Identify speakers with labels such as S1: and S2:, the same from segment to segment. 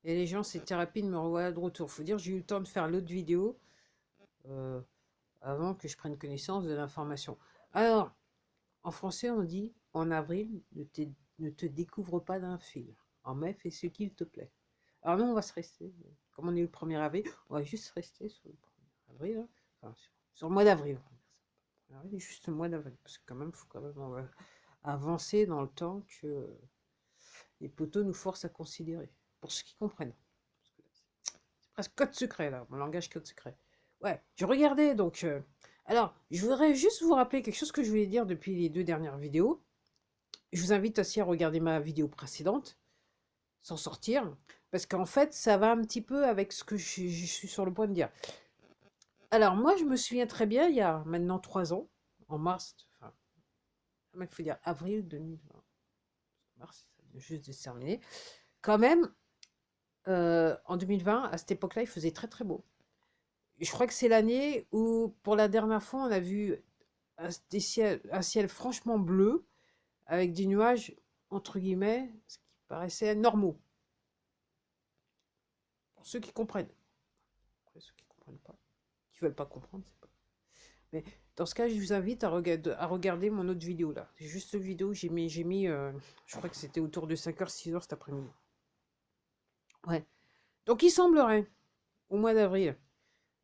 S1: Et les gens, c'était rapide, me revoilà de retour. Faut dire, j'ai eu le temps de faire l'autre vidéo euh, avant que je prenne connaissance de l'information. Alors, en français, on dit en avril, ne te découvre pas d'un fil. En mai, fais ce qu'il te plaît. Alors, nous, on va se rester. Comme on est le 1er avril, on va juste rester sur le 1er avril. Hein. Enfin, sur le mois d'avril. On va dire ça. Juste le mois d'avril. Parce que, quand même, il faut quand même avancer dans le temps que les poteaux nous forcent à considérer. Pour ceux qui comprennent. C'est presque code secret, là. Mon langage code secret. Ouais, je regardais donc. Alors, je voudrais juste vous rappeler quelque chose que je voulais dire depuis les 2 dernières vidéos. Je vous invite aussi à regarder ma vidéo précédente, sans sortir, parce qu'en fait, ça va un petit peu avec ce que je suis sur le point de dire. Alors, moi, je me souviens très bien, il y a maintenant 3 ans, en mars, enfin, il faut dire avril 2020, mars, ça vient juste de se terminer. Quand même, en 2020, à cette époque-là, il faisait très très beau. Je crois que c'est l'année où, pour la dernière fois, on a vu un ciel franchement bleu, avec des nuages, entre guillemets, ce qui paraissait normaux, pour ceux qui comprennent. Après, ceux qui comprennent pas, qui veulent pas comprendre, c'est pas. Mais dans ce cas, je vous invite à regarder mon autre vidéo là. C'est juste une vidéo, je crois que c'était autour de 5h, 6h cet après-midi. Ouais. Donc il semblerait, au mois d'avril.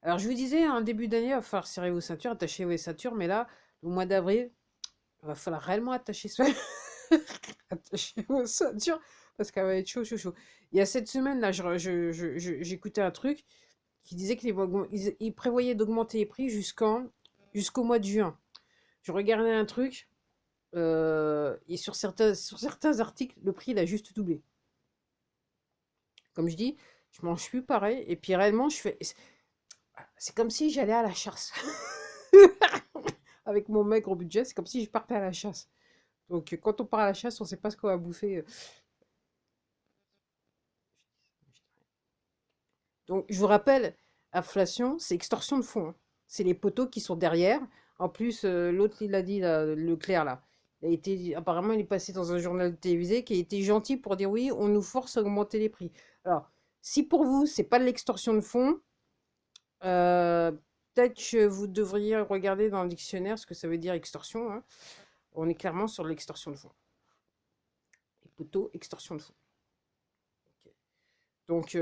S1: Alors je vous disais, en début d'année, il va falloir serrer vos ceintures, attacher vos ceintures, mais là, au mois d'avril, il va falloir réellement attacher vos ceintures, parce qu'elle va être chaud, chaud, chaud. Il y a cette semaine, là, j'écoutais un truc qui disait qu'ils prévoyaient d'augmenter les prix jusqu'au mois de juin. Je regardais un truc, et sur certains articles, le prix, il a juste doublé. Comme je dis, je mange plus pareil, et puis réellement, c'est comme si j'allais à la chasse. Avec mon maigre budget, c'est comme si je partais à la chasse. Donc, quand on part à la chasse, on ne sait pas ce qu'on va bouffer. Donc, je vous rappelle, inflation, c'est extorsion de fonds. Hein. C'est les poteaux qui sont derrière. En plus, l'autre, il l'a dit, là, Leclerc, là. Apparemment, il est passé dans un journal télévisé qui a été gentil pour dire oui, on nous force à augmenter les prix. Alors, si pour vous, c'est pas de l'extorsion de fonds, euh, peut-être que vous devriez regarder dans le dictionnaire ce que ça veut dire extorsion. Hein. On est clairement sur l'extorsion de fonds. Les poteaux, extorsion de fonds. Ok. Donc,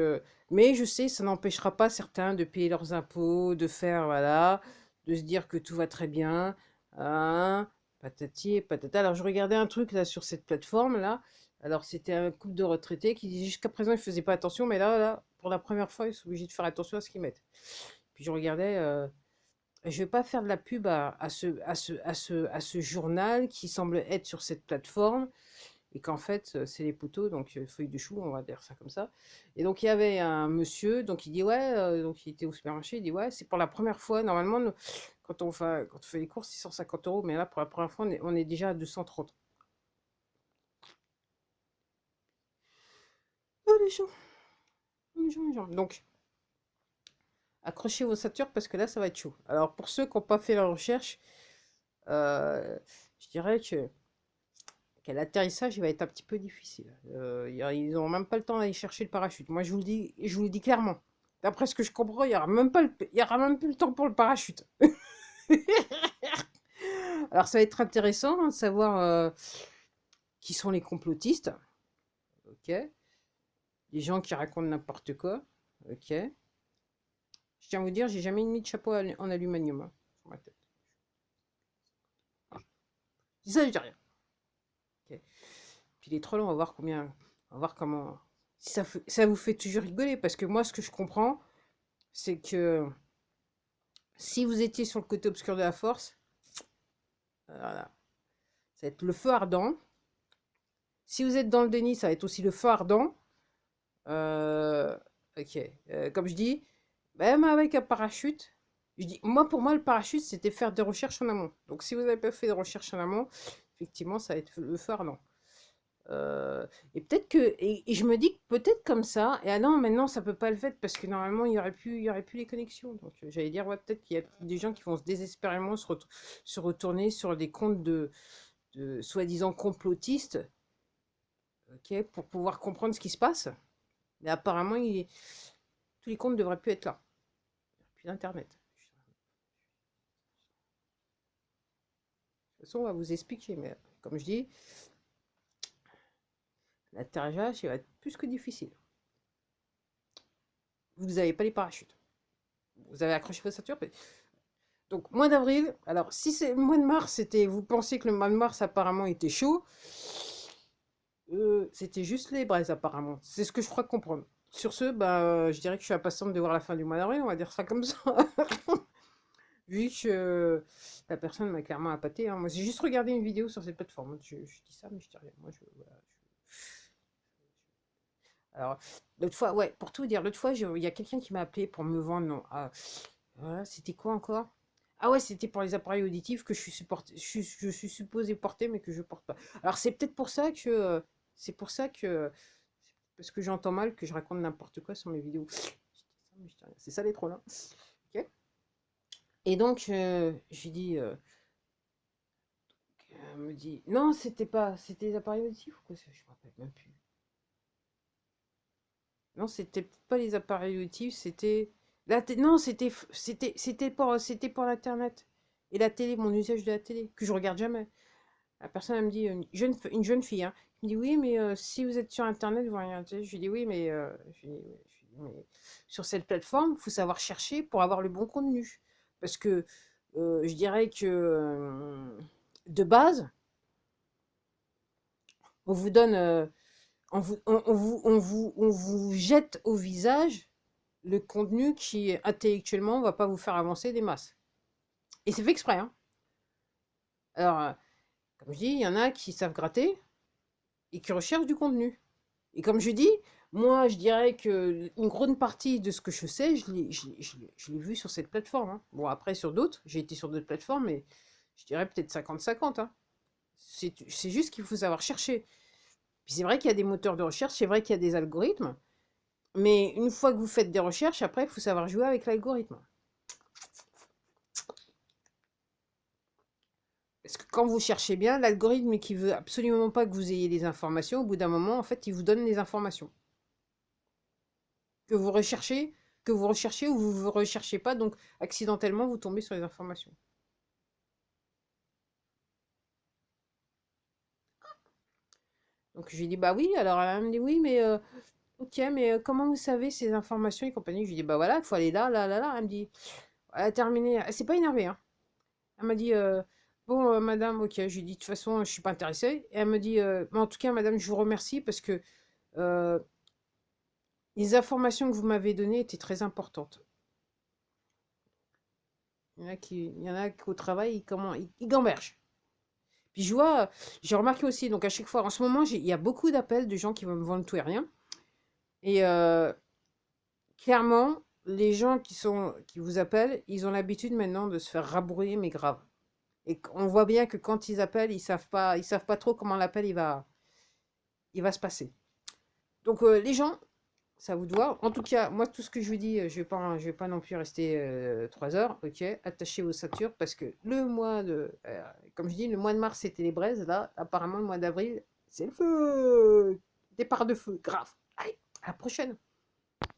S1: mais je sais, ça n'empêchera pas certains de payer leurs impôts, de faire, voilà, de se dire que tout va très bien, hein, patati et patata. Alors, je regardais un truc là sur cette plateforme-là. Alors, c'était un couple de retraités qui disait jusqu'à présent, ils ne faisaient pas attention, mais là, pour la première fois, ils sont obligés de faire attention à ce qu'ils mettent. Puis je regardais, je ne vais pas faire de la pub à ce journal qui semble être sur cette plateforme et qu'en fait, c'est les poteaux, donc feuilles de chou, on va dire ça comme ça. Et donc, il y avait un monsieur, donc il dit, ouais, donc il était au supermarché, il dit, ouais, c'est pour la première fois, normalement, quand on fait les courses, 650 €, mais là, pour la première fois, on est déjà à 230. Oh, les gens, les gens, les gens. Donc, accrochez vos ceintures parce que là, ça va être chaud. Alors, pour ceux qui n'ont pas fait la recherche, euh, je dirais que l'atterrissage, il va être un petit peu difficile. Ils n'auront même pas le temps d'aller chercher le parachute. Moi, je vous le dis clairement. D'après ce que je comprends, il y aura même plus le temps pour le parachute. Alors, ça va être intéressant hein, de savoir qui sont les complotistes. Ok. Les gens qui racontent n'importe quoi. Ok. Je tiens à vous dire, j'ai jamais mis de chapeau en aluminium hein, sur ma tête. Je dis ça, je dis rien. Ok. Puis les trolls, on va voir combien. On va voir comment. Si ça vous fait toujours rigoler, parce que moi, ce que je comprends, c'est que si vous étiez sur le côté obscur de la force, voilà, ça va être le feu ardent. Si vous êtes dans le déni, ça va être aussi le feu ardent. Euh, ok. Comme je dis, même avec un parachute, je dis, pour moi, le parachute, c'était faire des recherches en amont. Donc, si vous n'avez pas fait de recherches en amont, effectivement, ça va être le feu ardent. Et peut-être et je me dis que peut-être comme ça, et ah non, maintenant ça peut pas le faire parce que normalement il y aurait plus les connexions. Donc j'allais dire, ouais, peut-être qu'il y a des gens qui vont se désespérément se retourner sur des comptes de soi-disant complotistes, ok, pour pouvoir comprendre ce qui se passe. Mais apparemment, tous les comptes ne devraient plus être là. Plus d'Internet. De toute façon, on va vous expliquer, mais comme je dis, l'atterrissage, il va être plus que difficile. Vous n'avez pas les parachutes. Vous avez accroché votre ceinture. Donc, mois d'avril, alors si c'est le mois de mars, vous pensez que le mois de mars apparemment était chaud, c'était juste les braises apparemment. C'est ce que je crois comprendre. Sur ce, bah, je dirais que je suis impatiente de voir la fin du mois d'avril, on va dire ça comme ça. Vu que la personne m'a clairement appâté. Hein. Moi, j'ai juste regardé une vidéo sur cette plateforme. Je dis ça, mais je dis rien. Moi, voilà, Alors, l'autre fois, ouais, pour tout dire, l'autre fois, il y a quelqu'un qui m'a appelé pour me vendre. Non, voilà, c'était quoi encore? Ah ouais, c'était pour les appareils auditifs que je suis supposé porter, mais que je porte pas. Alors, c'est peut-être pour ça que. C'est pour ça que. Parce que j'entends mal que je raconte n'importe quoi sur mes vidéos. C'est ça les trolls, hein. Ok. Et donc, j'ai dit. Elle me dit. Non, c'était pas. C'était les appareils auditifs ou quoi? Je me rappelle même plus. Non, c'était peut-être pas les appareils auditifs, c'était non, c'était pour l'internet et la télé, mon usage de la télé que je regarde jamais. La personne elle me dit une jeune fille hein, elle me dit oui, mais si vous êtes sur internet, vous regardez. Je lui dis oui, mais mais sur cette plateforme, il faut savoir chercher pour avoir le bon contenu parce que je dirais que de base, on vous donne on vous jette au visage le contenu qui, intellectuellement, va pas vous faire avancer des masses. Et c'est fait exprès. Hein. Alors, comme je dis, il y en a qui savent gratter et qui recherchent du contenu. Et comme je dis, moi, je dirais que une grande partie de ce que je sais, je l'ai vu sur cette plateforme. Hein. Bon, après, sur d'autres, j'ai été sur d'autres plateformes, mais je dirais peut-être 50-50. Hein. C'est juste qu'il faut savoir chercher. Puis c'est vrai qu'il y a des moteurs de recherche, c'est vrai qu'il y a des algorithmes, mais une fois que vous faites des recherches, après, il faut savoir jouer avec l'algorithme. Parce que quand vous cherchez bien, l'algorithme qui veut absolument pas que vous ayez des informations, au bout d'un moment, en fait, il vous donne les informations. Que vous recherchez, ou vous ne recherchez pas, donc accidentellement, vous tombez sur les informations. Donc je lui dis, bah oui, alors elle me dit, oui, mais ok, mais comment vous savez ces informations et compagnie? Je lui dis, bah voilà, il faut aller là, là, là, là. Elle me dit, elle a terminé, elle s'est pas énervée, hein. Elle m'a dit, bon, madame, ok, je lui dis, de toute façon, je suis pas intéressée. Et elle me dit, mais en tout cas, madame, je vous remercie parce que euh, les informations que vous m'avez données étaient très importantes. Il y en a qui au travail, ils gambergent. Puis je vois, j'ai remarqué aussi, donc à chaque fois, en ce moment, il y a beaucoup d'appels de gens qui vont me vendre tout et rien. Et clairement, les gens qui vous appellent, ils ont l'habitude maintenant de se faire rabrouiller, mais grave. Et on voit bien que quand ils appellent, ils savent pas trop comment l'appel il va se passer. Donc les gens, c'est à vous de voir. En tout cas, moi, tout ce que je vous dis, je vais pas non plus rester 3 heures. Ok, attachez vos ceintures parce que comme je dis, le mois de mars c'était les braises. Là, apparemment, le mois d'avril, c'est le feu. Départ de feu, grave. Allez, à la prochaine.